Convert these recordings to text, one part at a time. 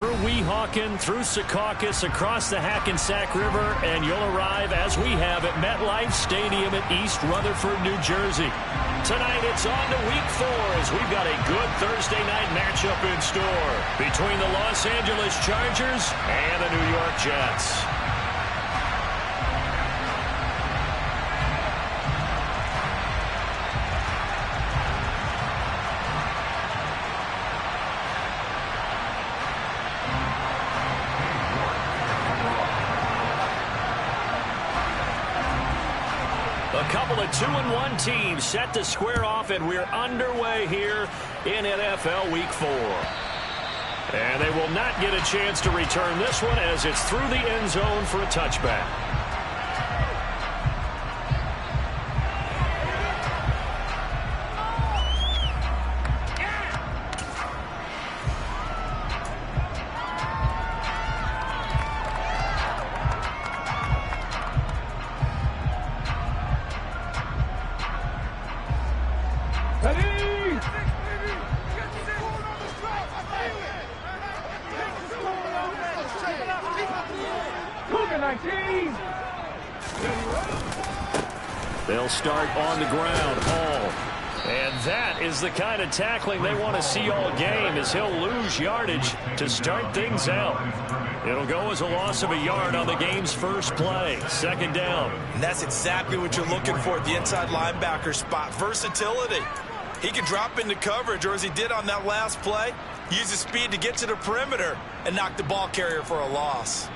Through Weehawken, through Secaucus, across the Hackensack River, and you'll arrive, as we have, at MetLife Stadium at East Rutherford, New Jersey. Tonight, it's on to Week 4 as we've got a good Thursday night matchup in store between the Los Angeles Chargers and the New York Jets. A couple of 2-1 teams set to square off, and we're underway here in NFL Week 4. And they will not get a chance to return this one as it's through the end zone for a touchback. They'll start on the ground. Hall. And that is the kind of tackling they want to see all game, as he'll lose yardage to start things out. It'll go as a loss of a yard on the game's first play. Second down. And that's exactly what you're looking for at the inside linebacker spot. Versatility. He can drop into coverage, or as he did on that last play, use his speed to get to the perimeter and knock the ball carrier for a loss.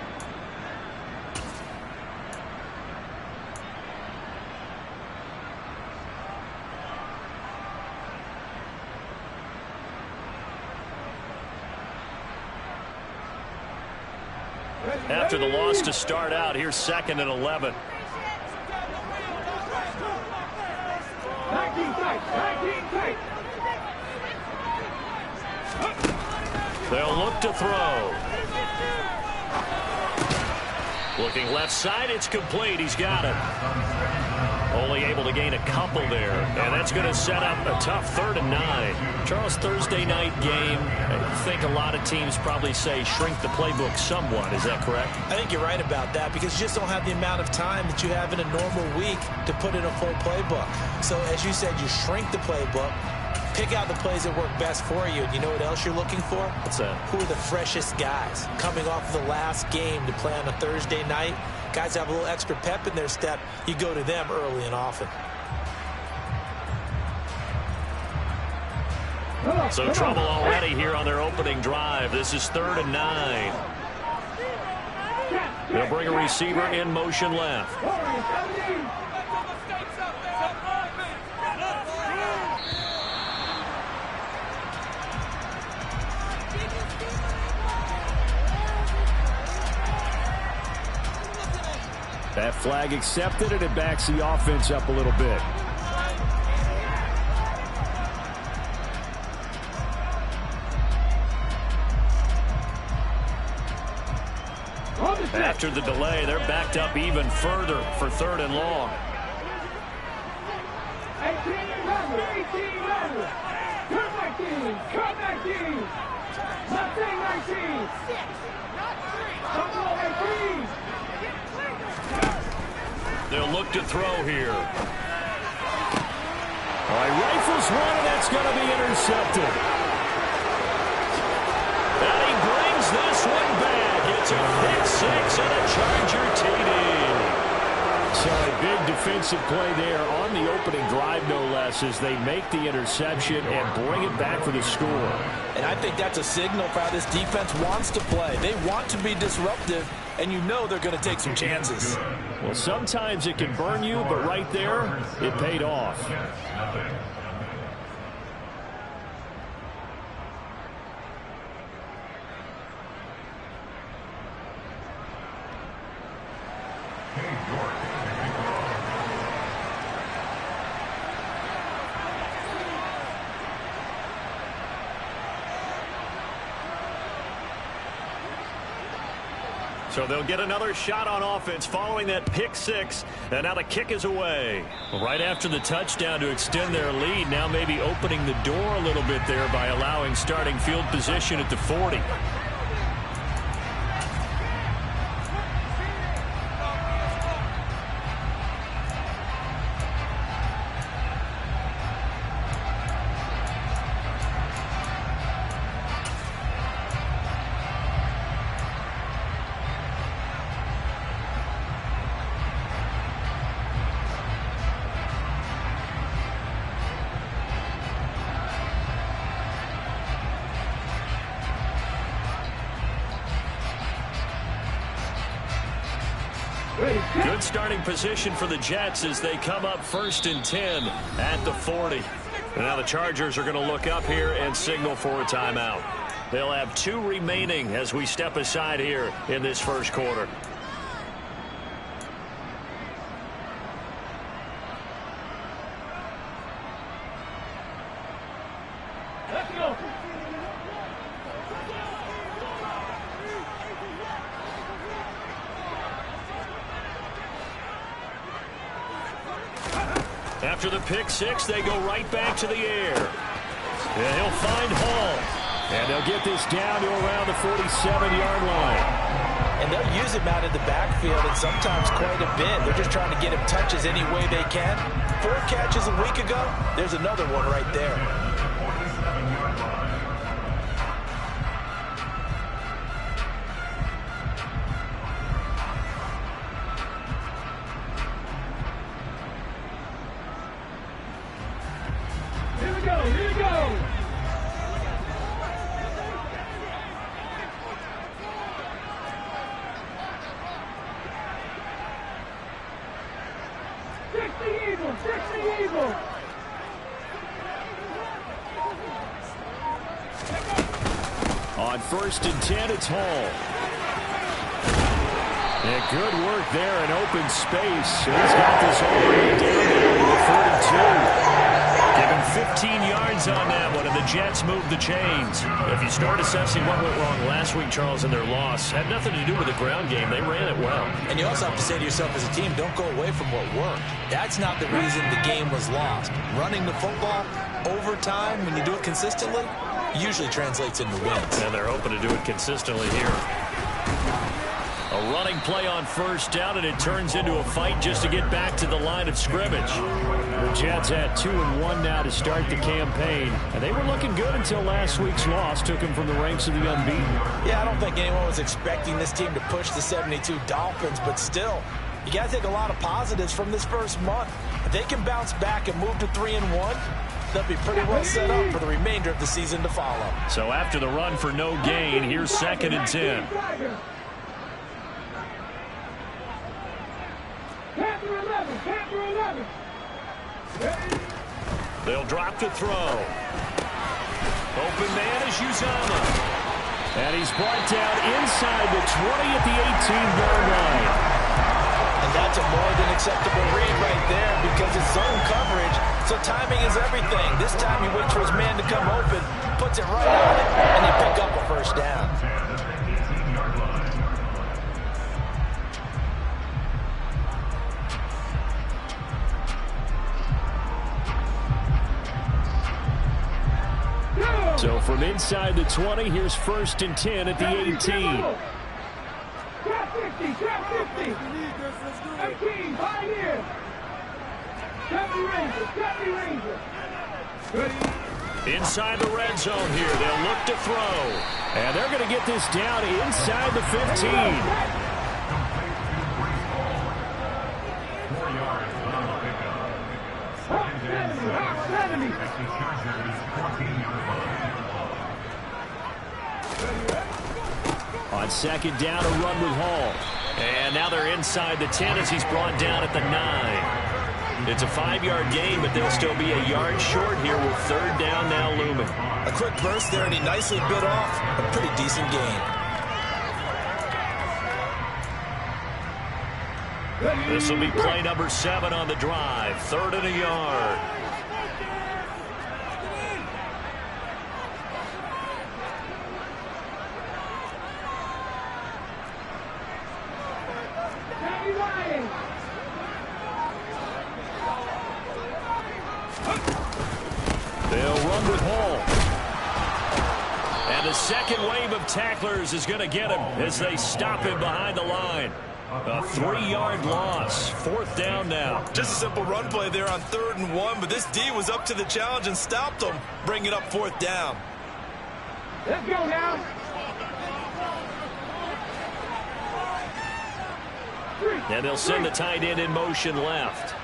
After the loss to start out, here's 2nd and 11. They'll look to throw. Looking left side, it's complete. He's got it. Only able to gain a couple there, and that's going to set up a tough 3rd and 9. Charles, Thursday night game, I think a lot of teams probably say shrink the playbook somewhat. Is that correct? I think you're right about that, because you just don't have the amount of time that you have in a normal week to put in a full playbook. So, as you said, you shrink the playbook, pick out the plays that work best for you, and you know what else you're looking for? What's that? Who are the freshest guys coming off of the last game to play on a Thursday night? Guys have a little extra pep in their step. You go to them early and often. So trouble already here on their opening drive. This is 3rd and 9. They'll bring a receiver in motion left. That flag accepted, and it backs the offense up a little bit. After the delay, they're backed up even further for 3rd and long. 18, they'll look to throw here. All right, rifles one, and that's going to be intercepted. And he brings this one back. It's a pick 6 and a Charger TD. So a big defensive play there on the opening drive, no less, as they make the interception and bring it back for the score. And I think that's a signal for how this defense wants to play. They want to be disruptive, and you know they're going to take some chances. Well, sometimes it can burn you, but right there, it paid off. So they'll get another shot on offense following that pick 6, and now the kick is away. Right after the touchdown to extend their lead, now maybe opening the door a little bit there by allowing starting field position at the 40. Good starting position for the Jets as they come up 1st and 10 at the 40. And now the Chargers are going to look up here and signal for a timeout. They'll have 2 remaining as we step aside here in this first quarter. Let's go. After the pick six, they go right back to the air. And he'll find Hall. And they'll get this down to around the 47-yard line. And they'll use him out in the backfield, and sometimes quite a bit. They're just trying to get him touches any way they can. 4 catches a week ago. There's another one right there. Here we go. Here we go. On 1st and 10, it's Hall. And good work there in open space. And he's got this all the way down to the 42. Give him 15 yards on that one, and the Jets move the chains. If you start assessing what went wrong last week, Charles, in their loss, had nothing to do with the ground game. They ran it well. And you also have to say to yourself as a team, don't go away from what worked. That's not the reason the game was lost. Running the football over time, when you do it consistently, usually translates into wins. And they're hoping to do it consistently here. A running play on 1st down, and it turns into a fight just to get back to the line of scrimmage. The Jets had 2-1 now to start the campaign, and they were looking good until last week's loss took them from the ranks of the unbeaten. Yeah, I don't think anyone was expecting this team to push the 72 Dolphins, but still, you got to take a lot of positives from this first month. If they can bounce back and move to 3-1, they'll be pretty well set up for the remainder of the season to follow. So after the run for no gain, here's 2nd and 10. They'll drop to throw. Open man is Uzama. And he's brought down inside the 20 at the 18-yard line. And that's a more than acceptable read right there because it's zone coverage, so timing is everything. This time he waits for his man to come open, puts it right on it, and they pick up a 1st down. So from inside the 20, here's 1st and 10 at the 18. Trap 50, trap 50. 18, Pioneer. Trap Ranger. Inside the red zone here, they'll look to throw. And they're going to get this down inside the 15. On 2nd down, a run with Hall. And now they're inside the 10 as he's brought down at the 9. It's a 5-yard gain, but they'll still be a yard short here with 3rd down now looming. A quick burst there, and he nicely bit off a pretty decent gain. This will be play number 7 on the drive. 3rd and a yard. They'll run with Hall. And the second wave of tacklers is going to get him as they stop him behind the line. A 3-yard loss. 4th down now. Just a simple run play there on 3rd and 1, but this D was up to the challenge and stopped them, bringing up 4th down. Let's go now. And they'll send the tight end in motion left.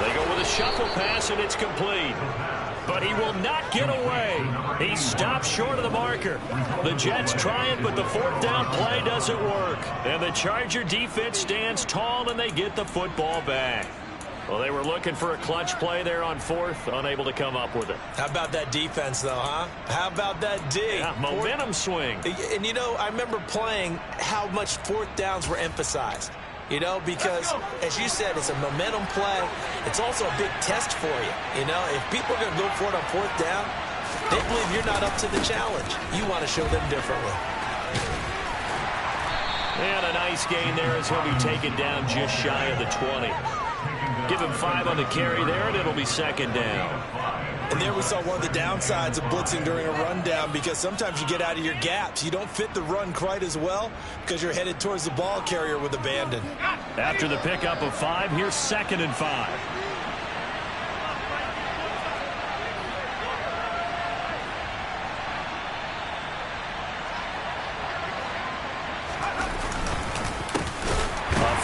They go with a shuffle pass, and it's complete. but he will not get away. He stopped short of the marker. The Jets try it, but the fourth down play doesn't work. And the Charger defense stands tall, and they get the football back. Well, they were looking for a clutch play there on fourth, unable to come up with it. How about that defense, though, huh? How about that D? Yeah, momentum swing. And, you know, I remember playing how much fourth downs were emphasized. You know, because, as you said, it's a momentum play. It's also a big test for you. You know, if people are going to go for it on fourth down, they believe you're not up to the challenge. You want to show them differently. And a nice gain there as he'll be taken down just shy of the 20. Give him 5 on the carry there, and it'll be second down. And there we saw one of the downsides of blitzing during a rundown, because sometimes you get out of your gaps. You don't fit the run quite as well because you're headed towards the ball carrier with abandon. After the pickup of 5, here's 2nd and 5.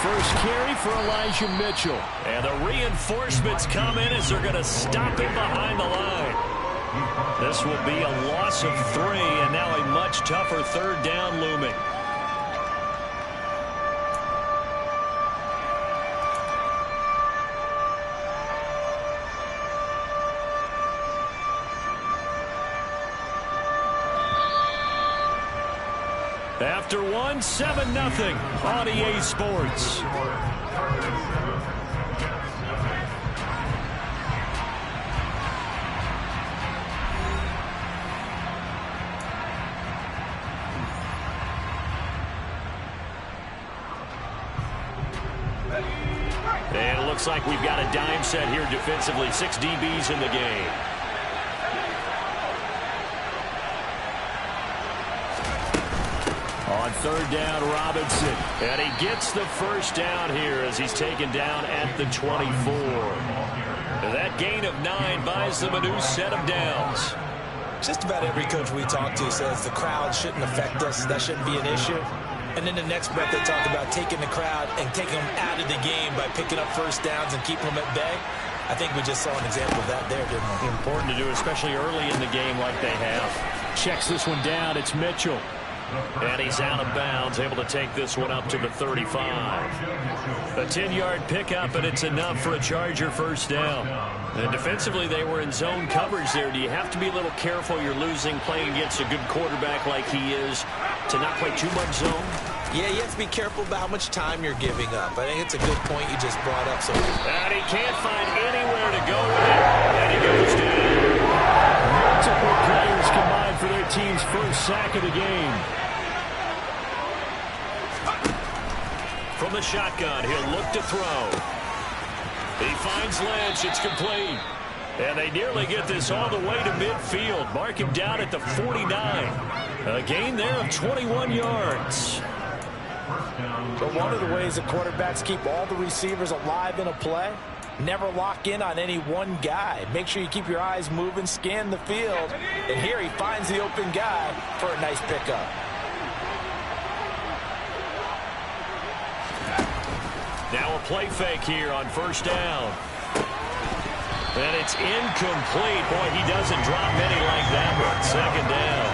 First carry for Elijah Mitchell. And the reinforcements come in as they're going to stop him behind the line. This will be a loss of 3, and now a much tougher third down looming. After 1, 7-0 on EA Sports. And it looks like we've got a dime set here defensively. 6 DBs in the game. On third down, Robinson. And he gets the first down here as he's taken down at the 24. That gain of 9 buys them a new set of downs. Just about every coach we talk to says the crowd shouldn't affect us. That shouldn't be an issue. And then the next breath they talk about taking the crowd and taking them out of the game by picking up first downs and keeping them at bay. I think we just saw an example of that there, didn't we? Important to do, especially early in the game like they have. Checks this one down. It's Mitchell. And he's out of bounds, able to take this one up to the 35. A 10-yard pickup, and it's enough for a Charger first down. And defensively, they were in zone coverage there. Do you have to be a little careful? You're losing playing against a good quarterback like he is to not play too much zone? Yeah, you have to be careful about how much time you're giving up. I think it's a good point you just brought up. So, and he can't find anywhere to go with it. And he goes down. Multiple players combined for their team's first sack of the game. From the shotgun, he'll look to throw. He finds Lynch. It's complete. And they nearly get this all the way to midfield. Mark him down at the 49. A gain there of 21 yards. But one of the ways that quarterbacks keep all the receivers alive in a play, never lock in on any one guy. Make sure you keep your eyes moving, scan the field. And here he finds the open guy for a nice pickup. Now a play fake here on first down. And it's incomplete. Boy, he doesn't drop many like that one. Second down.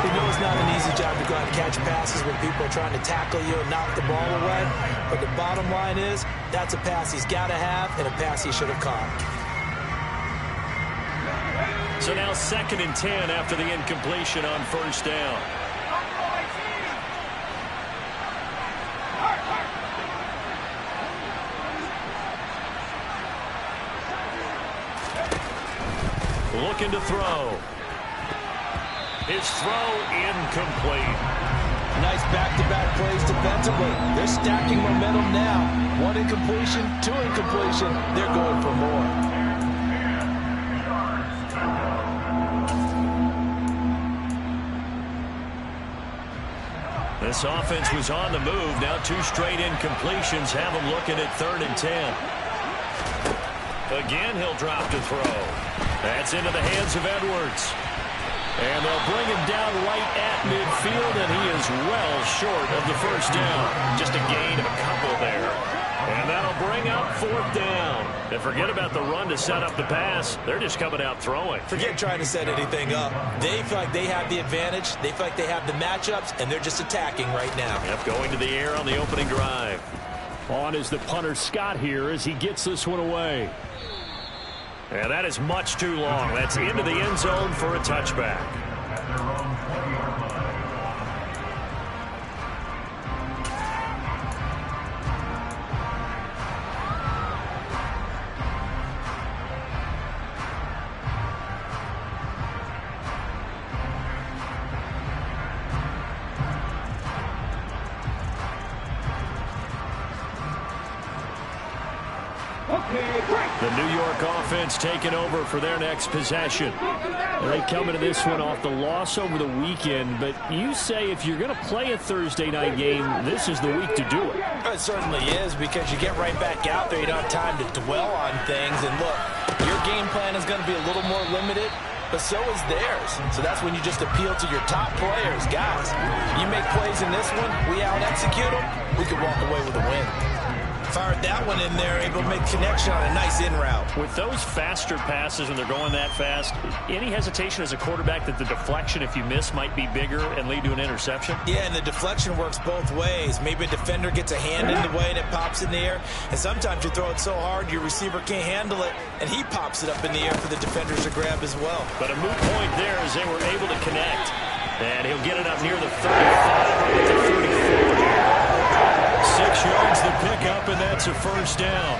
You know it's not an easy job to go out and catch passes when people are trying to tackle you and knock the ball away. But the bottom line is, that's a pass he's got to have and a pass he should have caught. So now 2nd and 10 after the incompletion on first down. Looking to throw. His throw incomplete. Nice back-to-back plays defensively. They're stacking momentum now. 1 incompletion, 2 incompletion. They're going for more. This offense was on the move. Now 2 straight incompletions have them looking at 3rd and 10. Again, he'll drop to throw. That's into the hands of Edwards. And they'll bring him down right at midfield, and he is well short of the first down. Just a gain of a couple there. And that'll bring up 4th down. And forget about the run to set up the pass. They're just coming out throwing. Forget trying to set anything up. They feel like they have the advantage. They feel like they have the matchups, and they're just attacking right now. Yep, going to the air on the opening drive. On is the punter Scott here as he gets this one away. And that is much too long. That's into the end zone for a touchback. The New York offense taking over for their next possession. They come into this one off the loss over the weekend, but you say if you're going to play a Thursday night game, this is the week to do it. It certainly is, because you get right back out there. You don't have time to dwell on things. And look, your game plan is going to be a little more limited, but so is theirs. So that's when you just appeal to your top players. Guys, you make plays in this one, we out-execute them, we can walk away with a win. Fired that one in there, able to make connection on a nice in route. With those faster passes when they're going that fast, any hesitation as a quarterback that the deflection, if you miss, might be bigger and lead to an interception? Yeah, and the deflection works both ways. Maybe a defender gets a hand in the way and it pops in the air, and sometimes you throw it so hard your receiver can't handle it, and he pops it up in the air for the defenders to grab as well. But a moot point there as they were able to connect. And he'll get it up near the 35 to 34. 6 yards the pickup, and that's a first down.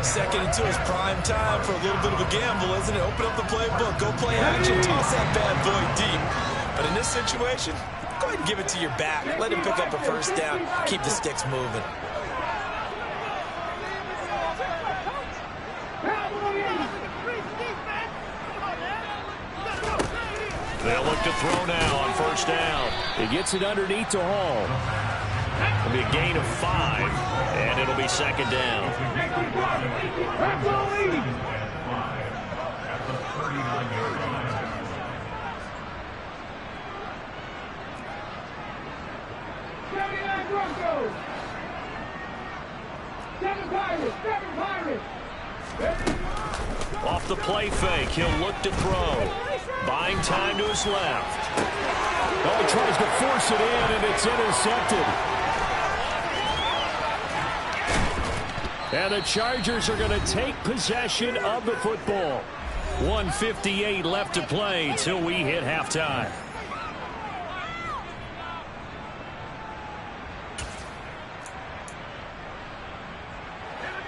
2nd and 2 is prime time for a little bit of a gamble, isn't it? Open up the playbook, go play action, toss that bad boy deep. But in this situation, go ahead and give it to your back. Let him pick up a first down. Keep the sticks moving. They'll look to throw now on first down. He gets it underneath to Hall. It'll be a gain of 5, and it'll be 2nd down. Off the play fake, he'll look to throw. Buying time to his left. Oh, he tries to force it in, and it's intercepted. And the Chargers are going to take possession of the football. 1:58 left to play till we hit halftime.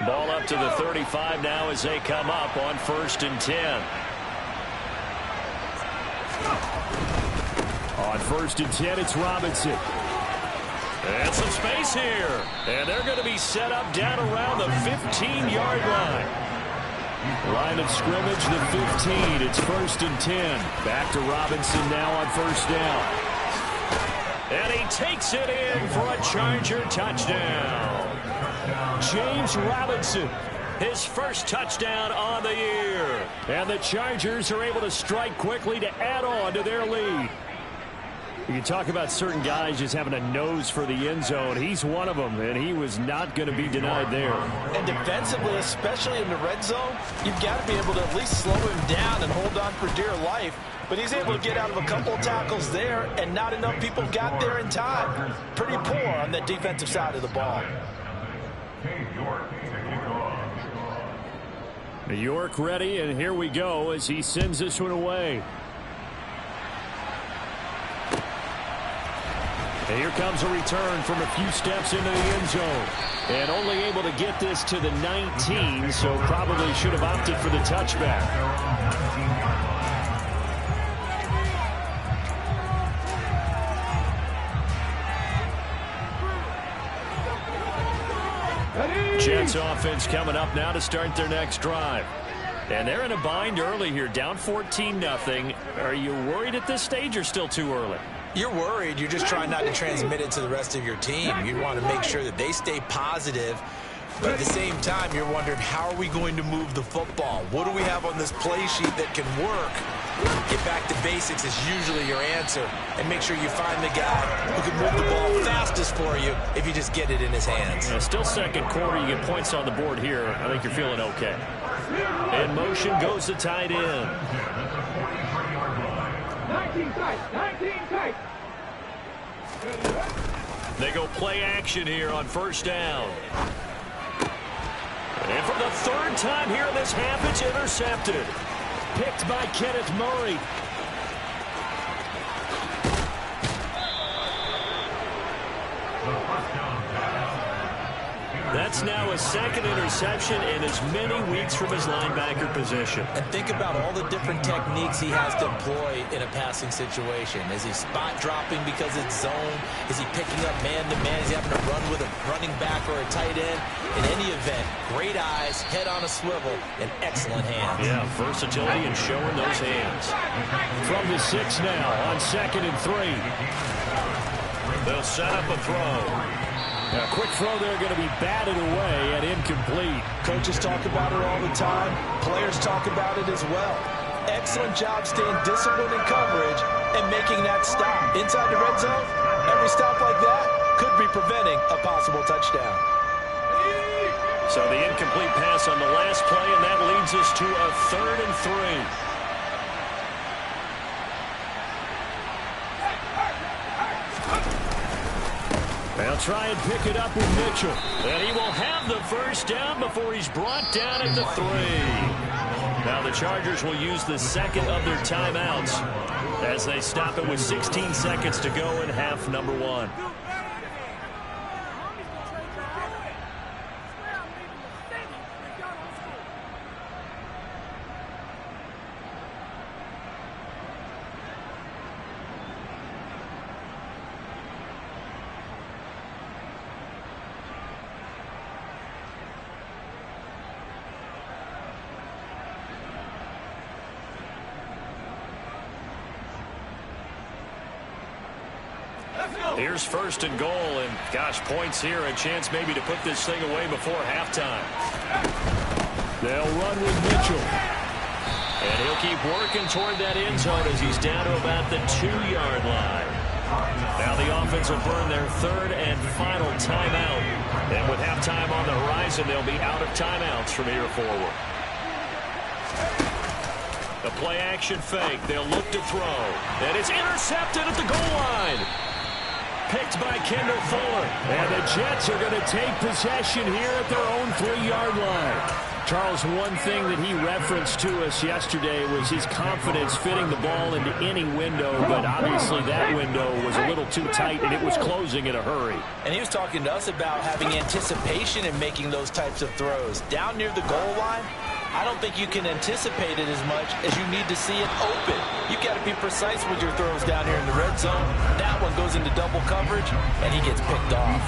Ball up to the 35 now as they come up on 1st and 10. On 1st and 10, it's Robinson. And some space here. And they're going to be set up down around the 15-yard line. Line of scrimmage, the 15. It's 1st and 10. Back to Robinson now on 1st down. And he takes it in for a Charger touchdown. James Robinson. His first touchdown on the year. And the Chargers are able to strike quickly to add on to their lead. You can talk about certain guys just having a nose for the end zone. He's one of them, and he was not going to be denied there. And defensively, especially in the red zone, you've got to be able to at least slow him down and hold on for dear life. But he's able to get out of a couple of tackles there, and not enough people got there in time. Pretty poor on that defensive side of the ball. New York ready, and here we go as he sends this one away. And here comes a return from a few steps into the end zone. And only able to get this to the 19, so probably should have opted for the touchback. Jets offense coming up now to start their next drive. And they're in a bind early here, down 14-0. Are you worried at this stage or still too early? You're worried. You're just trying not to transmit it to the rest of your team. You want to make sure that they stay positive. But at the same time, you're wondering, how are we going to move the football? What do we have on this play sheet that can work? Get back to basics is usually your answer. And make sure you find the guy who can move the ball fastest for you if you just get it in his hands. Still second quarter. You get points on the board here. I think you're feeling okay. In motion goes the tight end. 19 tight. 19 tight. They go play action here on first down. And for the third time here in this half, it's intercepted. Picked by Kenneth Murray. That's now a second interception in as many weeks from his linebacker position. And think about all the different techniques he has to employ in a passing situation. Is he spot dropping because it's zone? Is he picking up man-to-man? Is he having to run with a running back or a tight end? In any event, great eyes, head on a swivel, and excellent hands. Yeah, versatility and showing those hands. From the 6 now on 2nd and 3. They'll set up a throw. A quick throw there going to be batted away and incomplete. Coaches talk about it all the time. Players talk about it as well. Excellent job staying disciplined in coverage and making that stop. Inside the red zone, every stop like that could be preventing a possible touchdown. So the incomplete pass on the last play, and that leads us to a 3rd and 3. They'll try and pick it up with Mitchell. And he will have the first down before he's brought down at the 3. Now the Chargers will use the second of their timeouts as they stop it with 16 seconds to go in half number 1. Here's 1st and goal, and gosh, points here, a chance maybe to put this thing away before halftime. They'll run with Mitchell. And he'll keep working toward that end zone as he's down to about the 2-yard line. Now the offense will burn their 3rd and final timeout. And with halftime on the horizon, they'll be out of timeouts from here forward. The play action fake. They'll look to throw. And it's intercepted at the goal line. Picked by Kendall Fuller. And the Jets are going to take possession here at their own 3-yard line. Charles, one thing that he referenced to us yesterday was his confidence fitting the ball into any window, but obviously that window was a little too tight, and it was closing in a hurry. And he was talking to us about having anticipation in making those types of throws. Down near the goal line, I don't think you can anticipate it as much as you need to see it open. You've got to be precise with your throws down here in the red zone. That one goes into double coverage, and he gets picked off.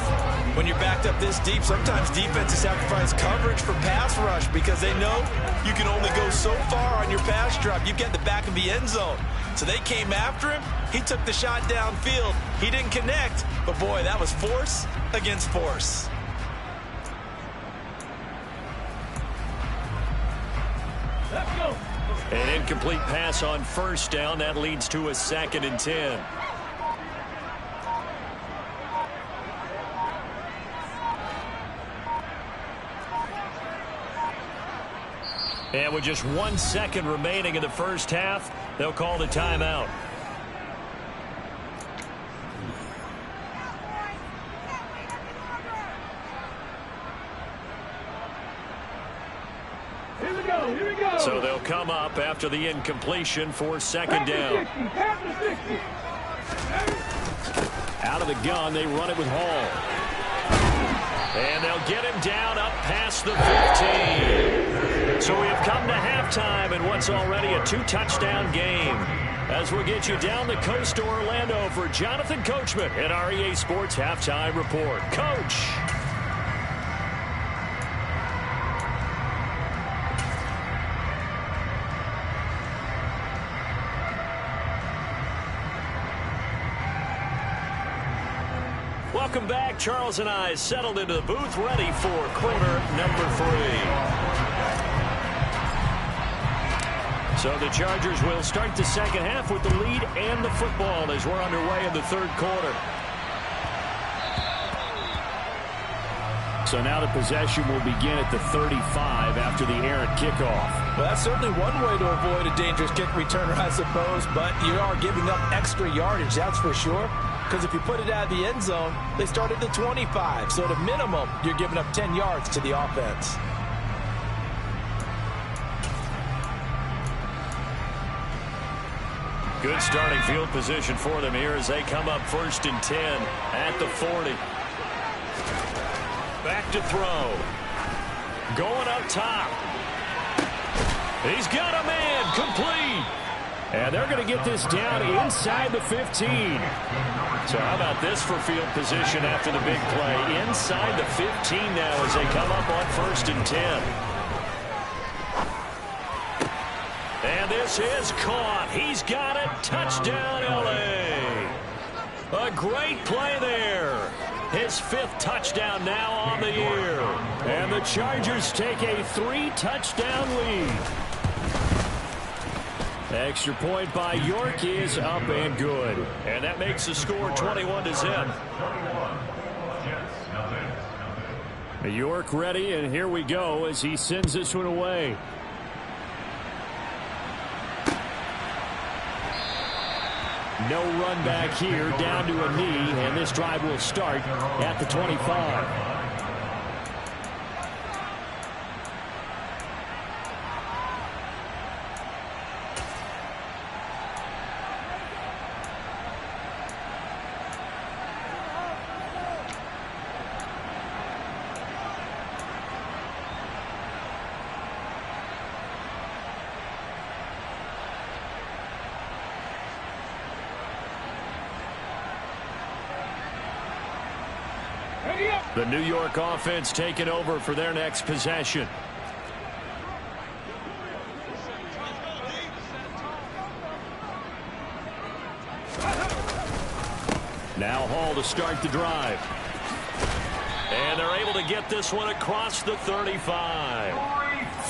When you're backed up this deep, sometimes defenses sacrifice coverage for pass rush because they know you can only go so far on your pass drop. You get the back of the end zone. So they came after him. He took the shot downfield. He didn't connect, but boy, that was force against force. An incomplete pass on 1st down. That leads to a 2nd and 10. And with just 1 second remaining in the first half, they'll call the timeout. Here we go. So they'll come up after the incompletion for 2nd down. Out of the gun, they run it with Hall. And they'll get him down up past the 15. So we have come to halftime in what's already a 2-touchdown game. As we'll get you down the coast to Orlando for Jonathan Coachman at our EA Sports Halftime Report. Coach. Welcome back. Charles and I settled into the booth, ready for quarter number 3. So the Chargers will start the second half with the lead and the football as we're underway in the third quarter. So now the possession will begin at the 35 after the errant kickoff. Well, that's certainly one way to avoid a dangerous kick returner, I suppose, but you are giving up extra yardage, that's for sure. Because if you put it out of the end zone, they start at the 25. So at a minimum, you're giving up 10 yards to the offense. Good starting field position for them here as they come up 1st and 10 at the 40. Back to throw. Going up top. He's got a man. Complete. And they're going to get this down inside the 15. So how about this for field position after the big play? Inside the 15 now as they come up on 1st and 10. And this is caught. He's got it. Touchdown, L.A. A great play there. His 5th touchdown now on the year. And the Chargers take a 3-touchdown lead. Extra point by York is up and good. And that makes the score 21-0. York ready, and here we go as he sends this one away. No run back here, down to a knee, and this drive will start at the 25. The New York offense taking over for their next possession. Now Hall to start the drive. And they're able to get this one across the 35.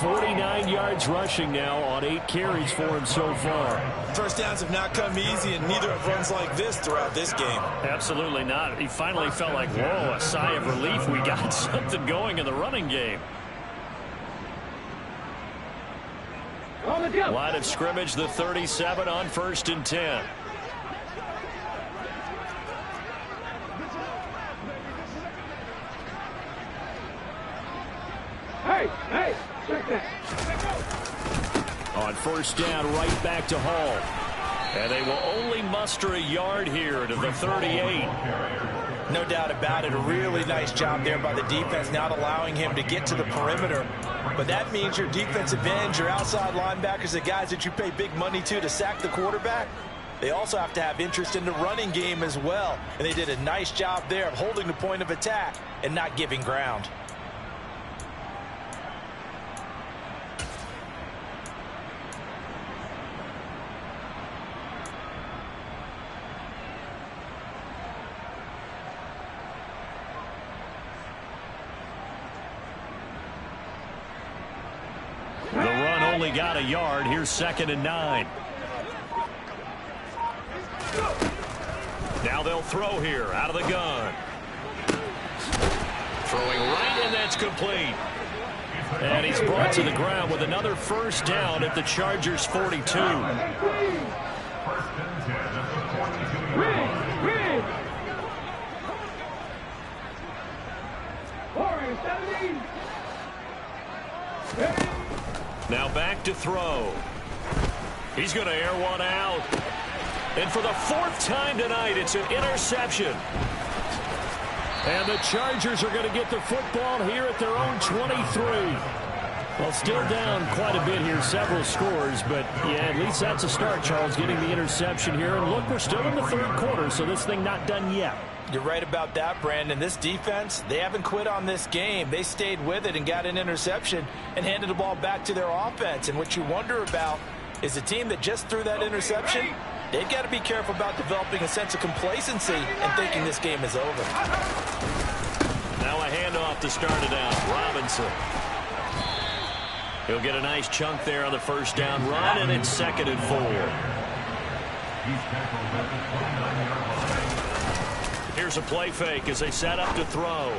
49 yards rushing now on 8 carries for him so far. First downs have not come easy, and neither have runs like this throughout this game. Absolutely not. He finally felt like, whoa, a sigh of relief. We got something going in the running game. Line of scrimmage, the 37 on 1st and 10. Hey, check that. On 1st down, right back to Hall. And they will only muster a yard here to the 38. No doubt about it. A really nice job there by the defense, not allowing him to get to the perimeter. But that means your defensive ends, your outside linebackers, the guys that you pay big money to sack the quarterback, they also have to have interest in the running game as well. And they did a nice job there of holding the point of attack and not giving ground. The run only got a yard. Here's 2nd and 9. Now they'll throw here out of the gun. Throwing right, and that's complete. And he's brought to the ground with another 1st down at the Chargers' 42. Now back to throw. He's going to air one out. And for the 4th time tonight, it's an interception. And the Chargers are going to get the football here at their own 23. Well, still down quite a bit here, several scores, but yeah, at least that's a start, Charles, getting the interception here. And look, we're still in the 3rd quarter, so this thing not done yet. You're right about that, Brandon. This defense, they haven't quit on this game. They stayed with it and got an interception and handed the ball back to their offense. And what you wonder about is a team that just threw that interception, they've got to be careful about developing a sense of complacency and thinking this game is over. Now a handoff to start it out. Robinson. He'll get a nice chunk there on the first down run, and it's 2nd and 4. Here's a play fake as they set up to throw.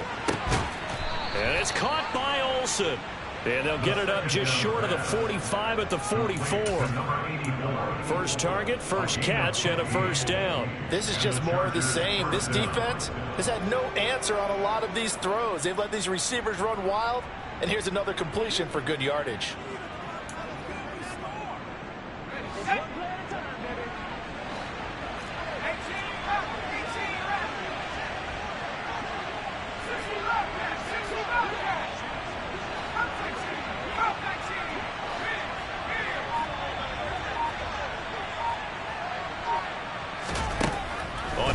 And it's caught by Olsen. And they'll get it up just short of the 45 at the 44. First target, first catch, and a first down. This is just more of the same. This defense has had no answer on a lot of these throws. They've let these receivers run wild, and here's another completion for good yardage.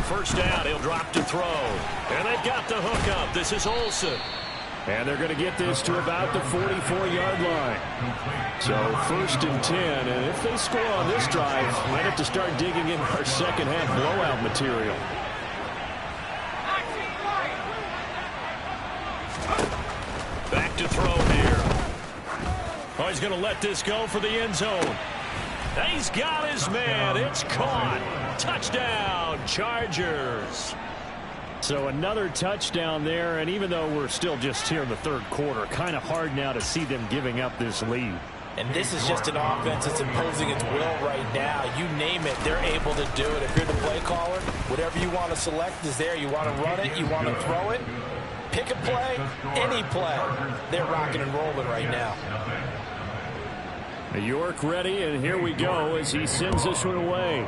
First down, he'll drop to throw. And they've got the hook up. This is Olsen. And they're going to get this to about the 44-yard line. So 1st and 10. And if they score on this drive, might have to start digging in our second-half blowout material. Back to throw here. Oh, he's going to let this go for the end zone. He's got his man. It's caught. Touchdown, Chargers. So another touchdown there, and even though we're still just here in the third quarter, kind of hard now to see them giving up this lead. And this is just an offense that's imposing its will right now. You name it, they're able to do it. If you're the play caller, whatever you want to select is there. You want to run it, you want to throw it, pick a play, any play. They're rocking and rolling right now. York ready, and here we go as he sends this one away.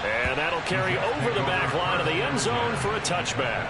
And that'll carry over the back line of the end zone for a touchback.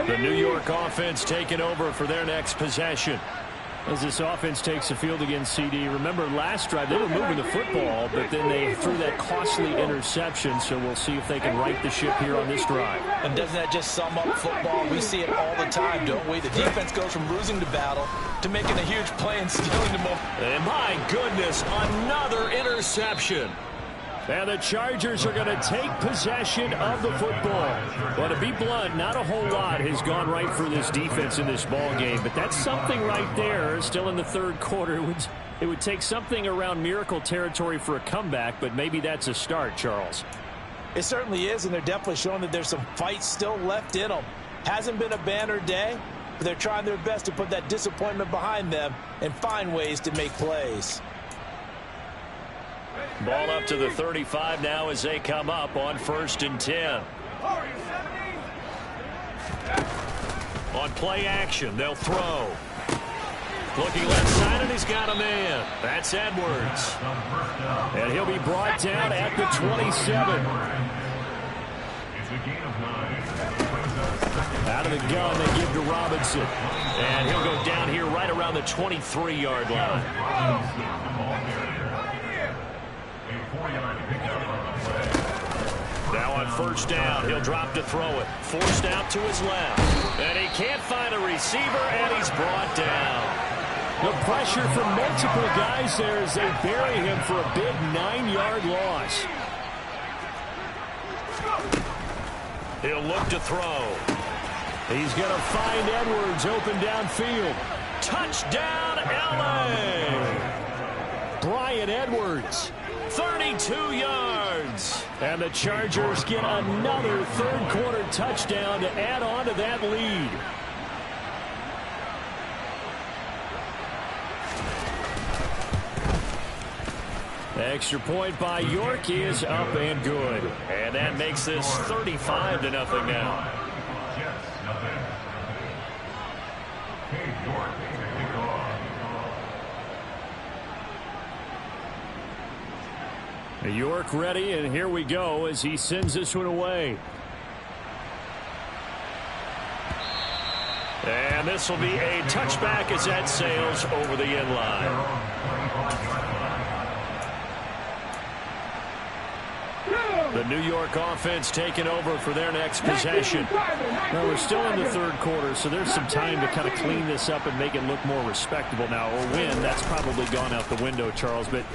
The New York offense taking over for their next possession. As this offense takes the field against CD. Remember last drive they were moving the football, but then they threw that costly interception. So we'll see if they can right the ship here on this drive. And doesn't that just sum up football? We see it all the time, don't we? The defense goes from losing the battle to making a huge play and stealing the moment. And my goodness, another interception. And the Chargers are going to take possession of the football. Well, to be blunt, not a whole lot has gone right for this defense in this ball game, but that's something right there. Still in the third quarter, it would take something around miracle territory for a comeback, but maybe that's a start, Charles. It certainly is, and they're definitely showing that there's some fight still left in them. Hasn't been a banner day, but they're trying their best to put that disappointment behind them and find ways to make plays. Ball up to the 35 now as they come up on 1st and 10. On play action, they'll throw. Looking left side, and he's got a man. That's Edwards. And he'll be brought down at the 27. Out of the gun, they give to Robinson. And he'll go down here right around the 23-yard line. Now on 1st down, he'll drop to throw it. Forced out to his left. And he can't find a receiver, and he's brought down. The pressure from multiple guys there as they bury him for a big 9-yard loss. He'll look to throw. He's going to find Edwards open downfield. Touchdown, L.A. Brian Edwards. 32 yards. And the Chargers get another third-quarter touchdown to add on to that lead. The extra point by York is up and good. And that makes this 35-0 now. York ready, and here we go as he sends this one away. And this will be a touchback as that sails over the end line. The New York offense taking over for their next possession. Now, we're still in the third quarter, so there's some time to kind of clean this up and make it look more respectable now. Or win, that's probably gone out the window, Charles. But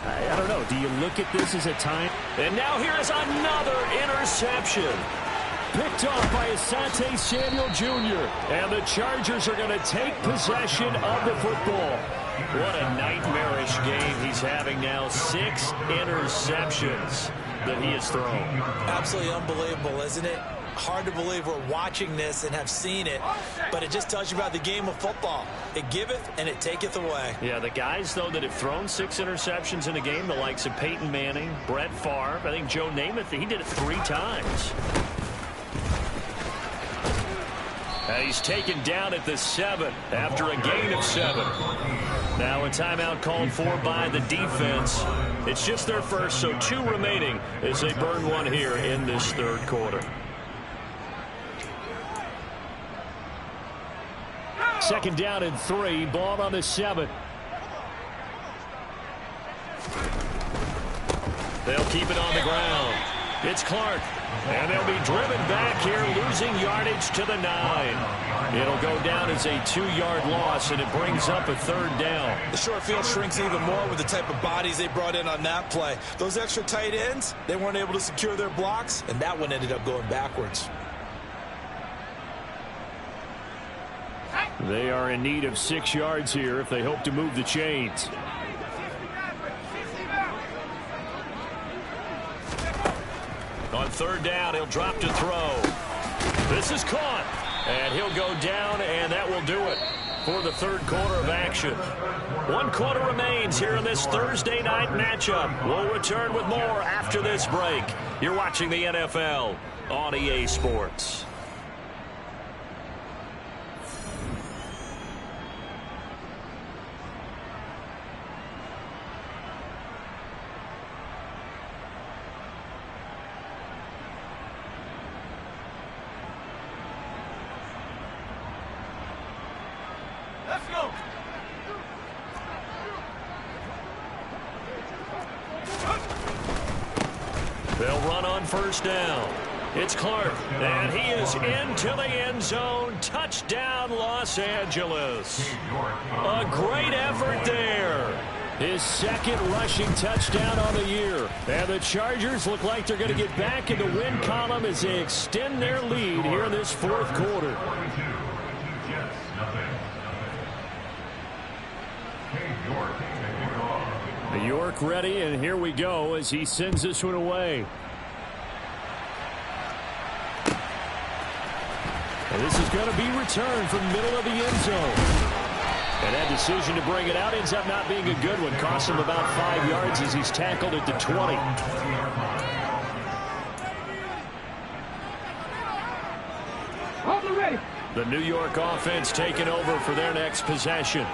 I don't know. Do you look at this as a time? And now here is another interception. Picked off by Asante Samuel Jr. And the Chargers are going to take possession of the football. What a nightmarish game he's having now. 6 interceptions that he has thrown. Absolutely unbelievable, isn't it? Hard to believe we're watching this and have seen it, but it just tells you about the game of football. It giveth and it taketh away. Yeah, the guys, though, that have thrown 6 interceptions in a game, the likes of Peyton Manning, Brett Favre, I think Joe Namath, he did it 3 times. And he's taken down at the 7 after a gain of 7. Now a timeout called for by the defense. It's just their first, so 2 remaining as they burn 1 here in this third quarter. Second down and 3, ball on the 7. They'll keep it on the ground. It's Clark. And they'll be driven back here, losing yardage to the 9. It'll go down as a 2-yard loss, and it brings up a 3rd down. The short field shrinks even more with the type of bodies they brought in on that play. Those extra tight ends, they weren't able to secure their blocks, and that one ended up going backwards. They are in need of 6 yards here if they hope to move the chains. On 3rd down, he'll drop to throw. This is caught. And he'll go down, and that will do it for the third quarter of action. 1 quarter remains here in this Thursday night matchup. We'll return with more after this break. You're watching the NFL on EA Sports. They'll run on 1st down. It's Clark, and he is into the end zone. Touchdown, Los Angeles. A great effort there. His 2nd rushing touchdown on the year. And the Chargers look like they're going to get back in the win column as they extend their lead here in this 4th quarter. York ready, and here we go as he sends this one away. And this is going to be returned from middle of the end zone. And that decision to bring it out ends up not being a good one. Costs him about 5 yards as he's tackled at the 20. The New York offense taking over for their next possession.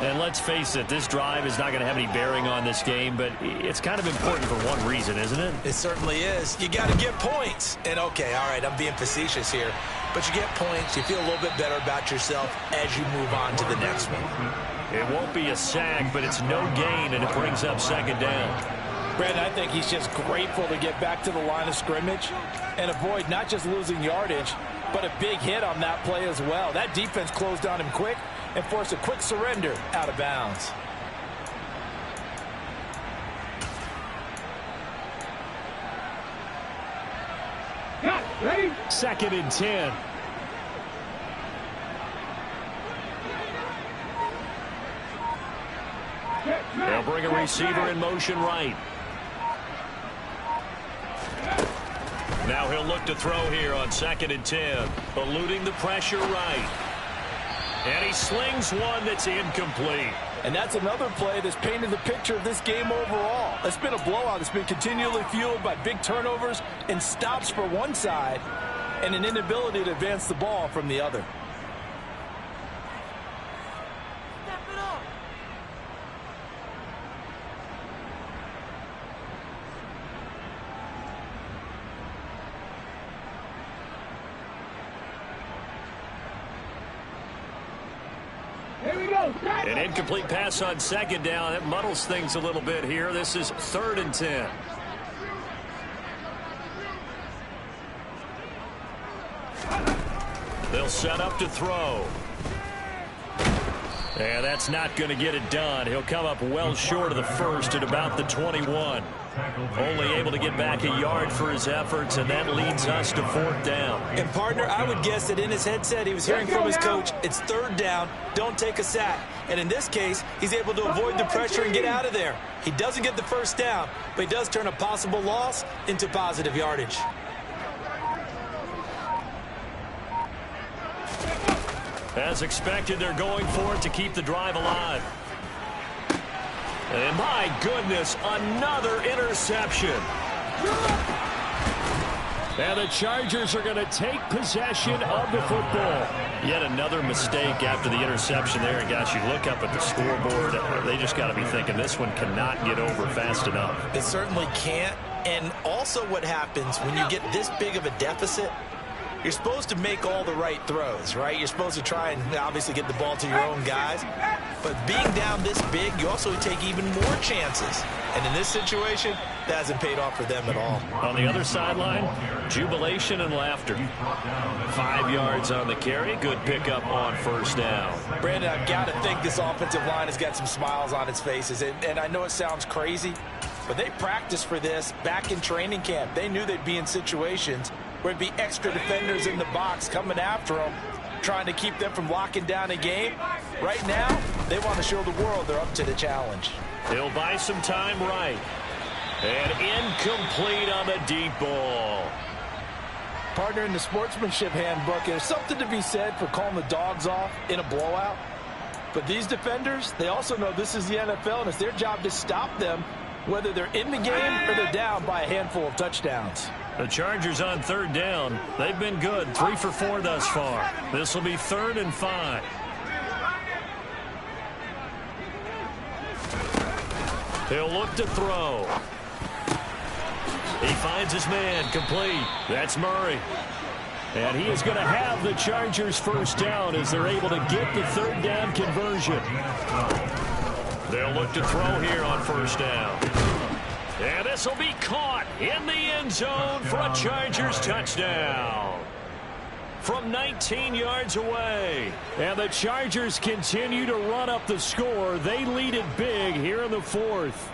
And let's face it, this drive is not going to have any bearing on this game, but it's kind of important for one reason, isn't it? It certainly is. You got to get points. And, okay, all right, I'm being facetious here. But you get points, you feel a little bit better about yourself as you move on to the next one. It won't be a sack, but it's no gain, and it brings up 2nd down. Brandon, I think he's just grateful to get back to the line of scrimmage and avoid not just losing yardage, but a big hit on that play as well. That defense closed on him quick and forced a quick surrender out of bounds. Ready? 2nd and 10. They'll bring a receiver in motion right. Now he'll look to throw here on 2nd and 10. Eluding the pressure right. And he slings one that's incomplete. And that's another play that's painted the picture of this game overall. It's been a blowout. It's been continually fueled by big turnovers and stops for one side and an inability to advance the ball from the other. An incomplete pass on second down. It muddles things a little bit here. This is 3rd and 10. They'll set up to throw. And that's not going to get it done. He'll come up well short of the first at about the 21. Only able to get back a yard for his efforts, and that leads us to 4th down. And, partner, I would guess that in his headset he was hearing from his coach, it's 3rd down, don't take a sack. And in this case, he's able to avoid the pressure and get out of there. He doesn't get the first down, but he does turn a possible loss into positive yardage. As expected, they're going for it to keep the drive alive. And my goodness, another interception. And the Chargers are going to take possession of the football. Yet another mistake after the interception there. And gosh, you look up at the scoreboard, they just got to be thinking this one cannot get over fast enough. It certainly can't. And also what happens when you get this big of a deficit, you're supposed to make all the right throws, right? You're supposed to try and obviously get the ball to your own guys. But being down this big, you also take even more chances. And in this situation, that hasn't paid off for them at all. On the other sideline, jubilation and laughter. 5 yards on the carry. Good pickup on 1st down. Brandon, I've got to think this offensive line has got some smiles on its faces. And I know it sounds crazy, but they practiced for this back in training camp. They knew they'd be in situations where it'd be extra defenders in the box coming after them, trying to keep them from locking down a game. Right now, they want to show the world they're up to the challenge. He'll buy some time right. And incomplete on the deep ball. Partner, in the sportsmanship handbook, there's something to be said for calling the dogs off in a blowout. But these defenders, they also know this is the NFL, and it's their job to stop them, whether they're in the game or they're down by a handful of touchdowns. The Chargers on 3rd down. They've been good. 3 for 4 thus far. This will be 3rd and 5. He'll look to throw. He finds his man complete. That's Murray. And he is going to have the Chargers 1st down as they're able to get the 3rd down conversion. They'll look to throw here on 1st down. And this will be caught in the end zone for a Chargers touchdown. From 19 yards away. And the Chargers continue to run up the score. They lead it big here in the 4th.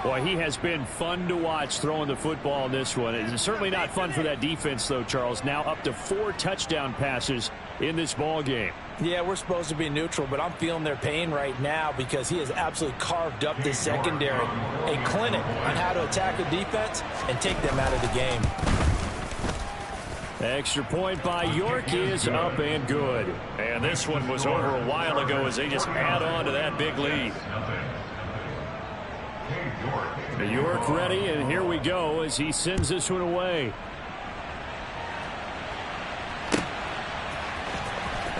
Boy, he has been fun to watch throwing the football in this one. It's certainly not fun for that defense, though, Charles. Now up to 4 touchdown passes in this ball game. Yeah, we're supposed to be neutral, but I'm feeling their pain right now because he has absolutely carved up this secondary. A clinic on how to attack the defense and take them out of the game. Extra point by York is up and good. And this one was over a while ago as they just add on to that big lead. York ready, and here we go as he sends this one away.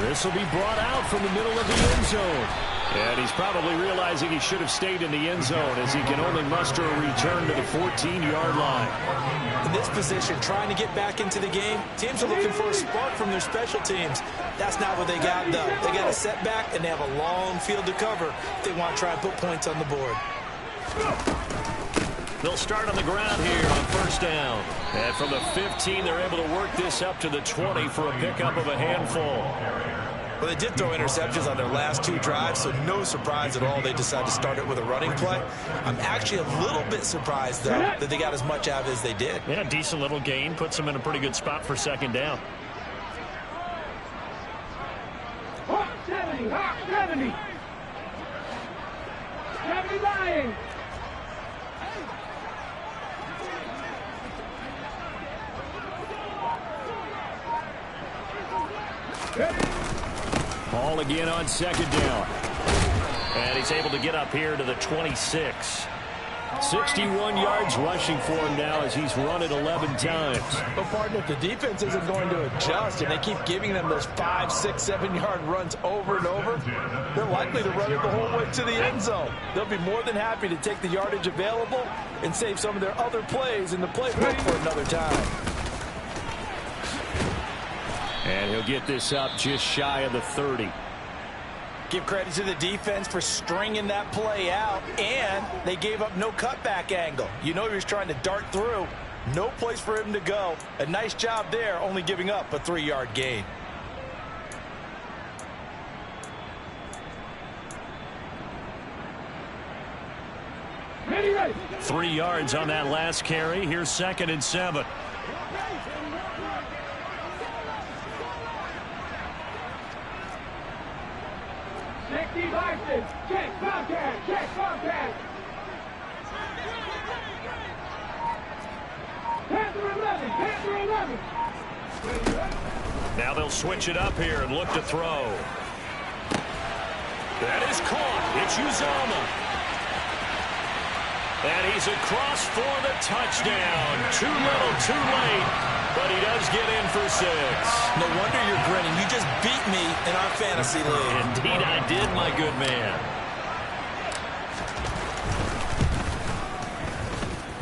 This will be brought out from the middle of the end zone. And he's probably realizing he should have stayed in the end zone as he can only muster a return to the 14-yard line. In this position, trying to get back into the game, teams are looking for a spark from their special teams. That's not what they got, though. They got a setback, and they have a long field to cover if they want to try and put points on the board. They'll start on the ground here on 1st down. And from the 15, they're able to work this up to the 20 for a pickup of a handful. Well, they did throw interceptions on their last 2 drives, so no surprise at all they decided to start it with a running play. I'm actually a little bit surprised, though, that they got as much out of it as they did. Yeah, decent little gain. Puts them in a pretty good spot for 2nd down. 70, 70. 79. Ball again on 2nd down. And he's able to get up here to the 26. 61 yards rushing for him now as he's run it 11 times. But, partner, if the defense isn't going to adjust and they keep giving them those 5, 6, 7-yard runs over and over, they're likely to run it the whole way to the end zone. They'll be more than happy to take the yardage available and save some of their other plays in the playbook for another time. And he'll get this up just shy of the 30. Give credit to the defense for stringing that play out, and they gave up no cutback angle. You know he was trying to dart through. No place for him to go. A nice job there, only giving up a 3-yard gain. Ready. 3 yards on that last carry. Here's 2nd and 7. Check devices. Check contact. Check contact. Panther 11. Panther 11. Now they'll switch it up here and look to throw. That is caught. It's Uzomah. And he's across for the touchdown. Too little, too late. But he does get in for 6. No wonder you're grinning. You just beat me in our fantasy league. Indeed I did, my good man.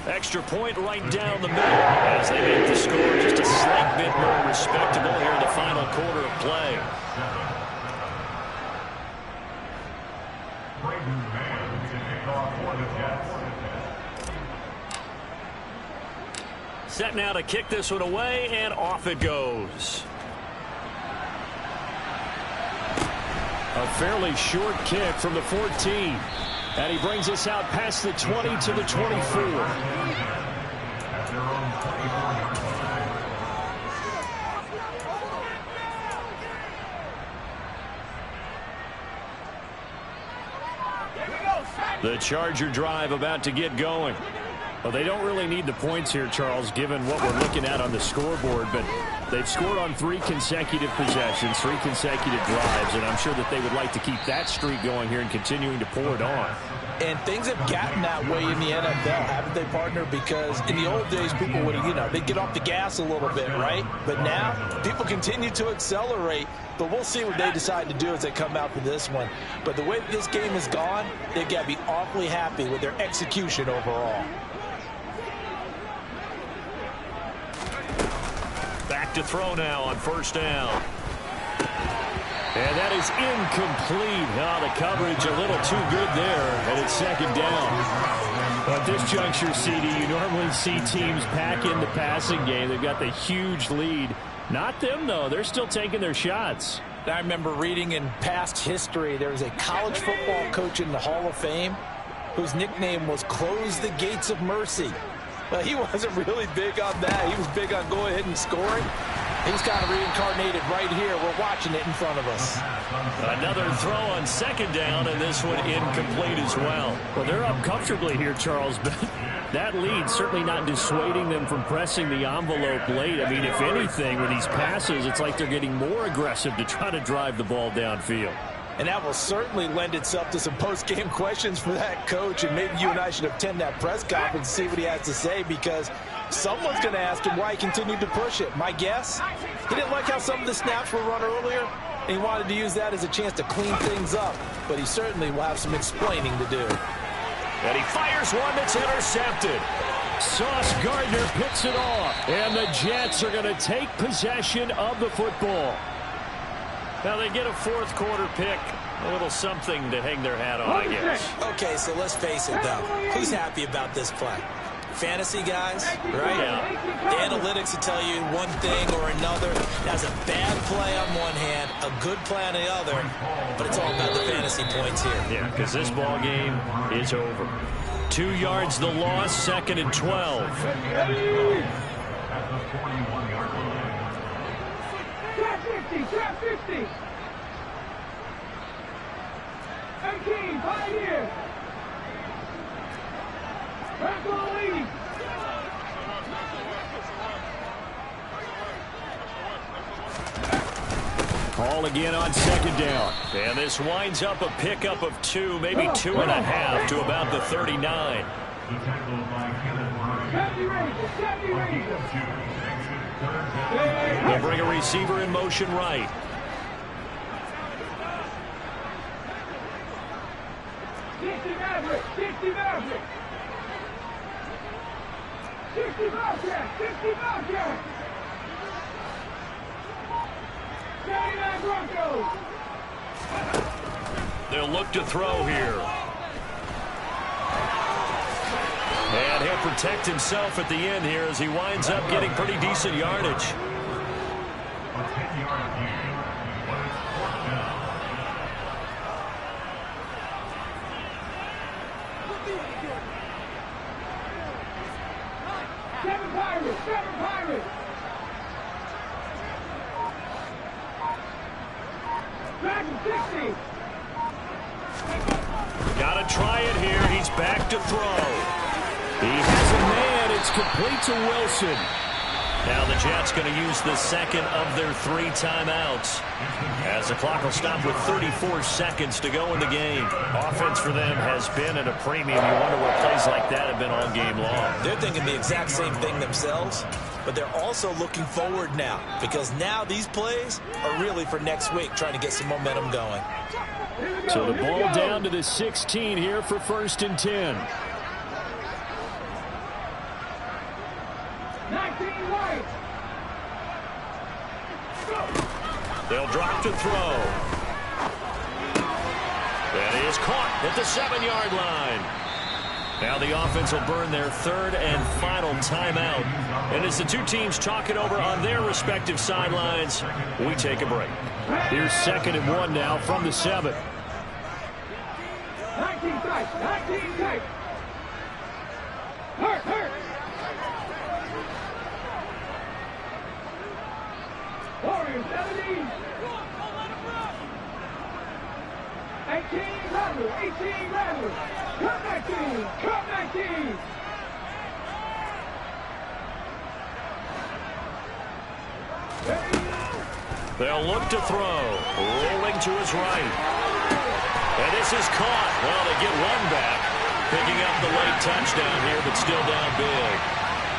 Extra point right down the middle as they make the score just a slight bit more respectable here in the final quarter of play. Set now to kick this one away, and off it goes. A fairly short kick from the 14. And he brings us out past the 20 to the 24. The Charger drive about to get going. Well, they don't really need the points here, Charles, given what we're looking at on the scoreboard, but they've scored on 3 consecutive possessions, 3 consecutive drives, and I'm sure that they would like to keep that streak going here and continuing to pour it on. And things have gotten that way in the NFL, haven't they, partner? Because in the old days, people would, they'd get off the gas a little bit, right? But now, people continue to accelerate. But we'll see what they decide to do as they come out for this one. But the way that this game has gone, they've got to be awfully happy with their execution overall. Back to throw now on 1st down. And that is incomplete. Oh, the coverage a little too good there, and it's 2nd down. At this juncture, CD, you normally see teams pack in the passing game. They've got the huge lead. Not them, though. They're still taking their shots. I remember reading in past history, there was a college football coach in the Hall of Fame whose nickname was Close the Gates of Mercy. But he wasn't really big on that. He was big on go ahead and scoring. He's kind of reincarnated right here. We're watching it in front of us. Another throw on 2nd down, and this one incomplete as well. Well, they're up comfortably here, Charles, but that lead certainly not dissuading them from pressing the envelope late. I mean, if anything, with these passes, it's like they're getting more aggressive to try to drive the ball downfield. And that will certainly lend itself to some post-game questions for that coach, and maybe you and I should attend that press conference and see what he has to say, because someone's going to ask him why he continued to push it. My guess, he didn't like how some of the snaps were run earlier, and he wanted to use that as a chance to clean things up, but he certainly will have some explaining to do. And he fires one that's intercepted. Sauce Gardner picks it off, and the Jets are going to take possession of the football. Now they get a 4th quarter pick. A little something to hang their hat on, I guess. Okay, so let's face it, though. Who's happy about this play? Fantasy guys, right? Yeah. The analytics will tell you one thing or another. That's a bad play on one hand, a good play on the other, but it's all about the fantasy points here. Yeah, because this ball game is over. 2 yards the loss, 2nd and 12. Trap 50. 18, Pioneer. Back on lead. Call again on 2nd down. And this winds up a pickup of 2, maybe 2.5 to about the 39. They'll bring a receiver in motion right. They'll look to throw here. And he'll protect himself at the end here as he winds up getting pretty decent yardage. Seven Pirates! Dragon 60! Got to try it here. He's back to throw. He has a man. It's complete to Wilson. Now the Jets going to use the second of their 3 timeouts, as the clock will stop with 34 seconds to go in the game. Offense for them has been at a premium. You wonder what plays like that have been all game long. They're thinking the exact same thing themselves, but they're also looking forward now, because now these plays are really for next week, trying to get some momentum going. So the ball down to the 16 here for 1st and 10. 19 White! They'll drop to throw. And he is caught at the 7-yard line. Now the offense will burn their 3rd and final timeout. And as the two teams talk it over on their respective sidelines, we take a break. Here's 2nd and 1 now from the 7. 19 tight! Hurt! Warriors 17! 18 Rattlers! Come 19! They'll look to throw. Rolling to his right. And this is caught. Well, they get one back. Picking up the late touchdown here, but still down big.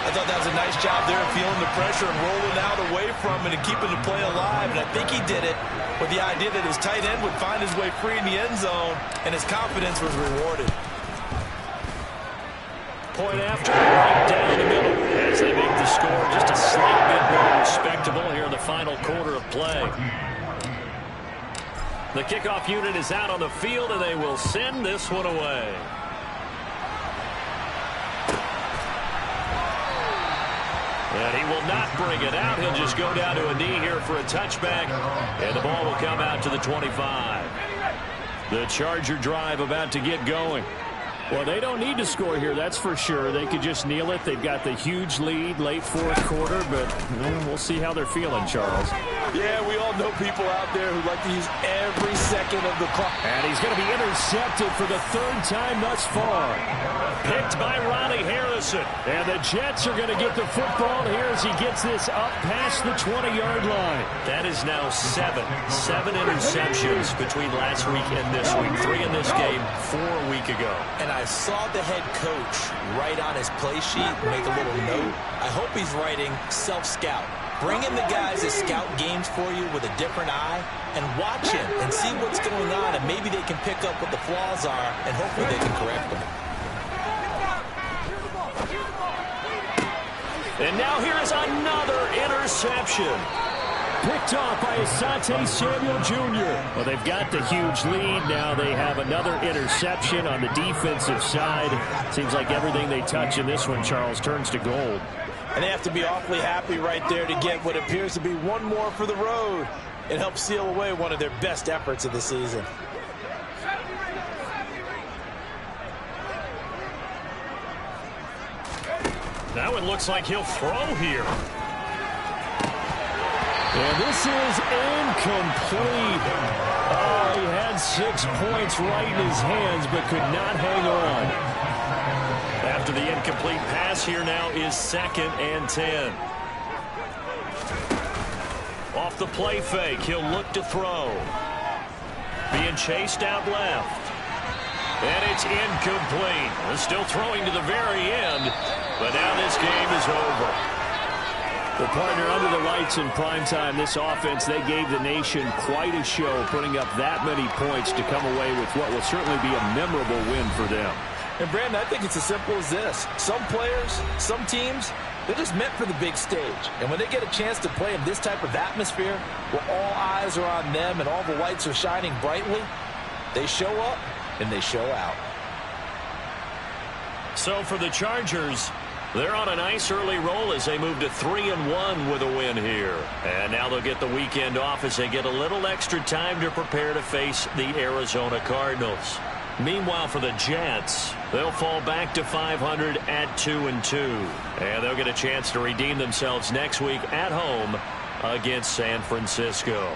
I thought that was a nice job there, feeling the pressure and rolling out away from it and keeping the play alive. And I think he did it with the idea that his tight end would find his way free in the end zone, and his confidence was rewarded. Point after, right down the middle as they make the score just a slight bit more respectable here in the final quarter of play. The kickoff unit is out on the field, and they will send this one away. And he will not bring it out. He'll just go down to a knee here for a touchback, and the ball will come out to the 25. The Charger drive about to get going. Well, they don't need to score here, that's for sure. They could just kneel it. They've got the huge lead, late 4th quarter, but we'll see how they're feeling, Charles. Yeah, we all know people out there who like to use every second of the clock. And he's going to be intercepted for the 3rd time thus far. Picked by Ronnie Harrison. And the Jets are going to get the football here as he gets this up past the 20-yard line. That is now 7 interceptions between last week and this week. 3 in this game, 4 a week ago. And I saw the head coach write on his play sheet, make a little note. I hope he's writing self-scout. Bring in the guys that scout games for you with a different eye and watch him and see what's going on, and maybe they can pick up what the flaws are, and hopefully they can correct them. And now here is another interception. Picked off by Asante Samuel Jr. Well, they've got the huge lead. Now they have another interception on the defensive side. Seems like everything they touch in this one, Charles, turns to gold. And they have to be awfully happy right there to get what appears to be one more for the road. It helps seal away one of their best efforts of the season. Now it looks like he'll throw here. And this is incomplete. Oh, he had 6 points right in his hands, but could not hang on. After the incomplete pass, here now is 2nd and 10. Off the play fake, he'll look to throw. Being chased out left. And it's incomplete. They're still throwing to the very end, but now this game is over. Well, partner, under the lights in primetime, this offense, they gave the nation quite a show, putting up that many points to come away with what will certainly be a memorable win for them. And, Brandon, I think it's as simple as this. Some players, some teams, they're just meant for the big stage. And when they get a chance to play in this type of atmosphere, where all eyes are on them and all the lights are shining brightly, They show up, and they show out. So for the Chargers, they're on a nice early roll as they move to 3-1 with a win here. And now they'll get the weekend off as they get a little extra time to prepare to face the Arizona Cardinals. Meanwhile, for the Jets, they'll fall back to 500 at 2-2. And they'll get a chance to redeem themselves next week at home against San Francisco.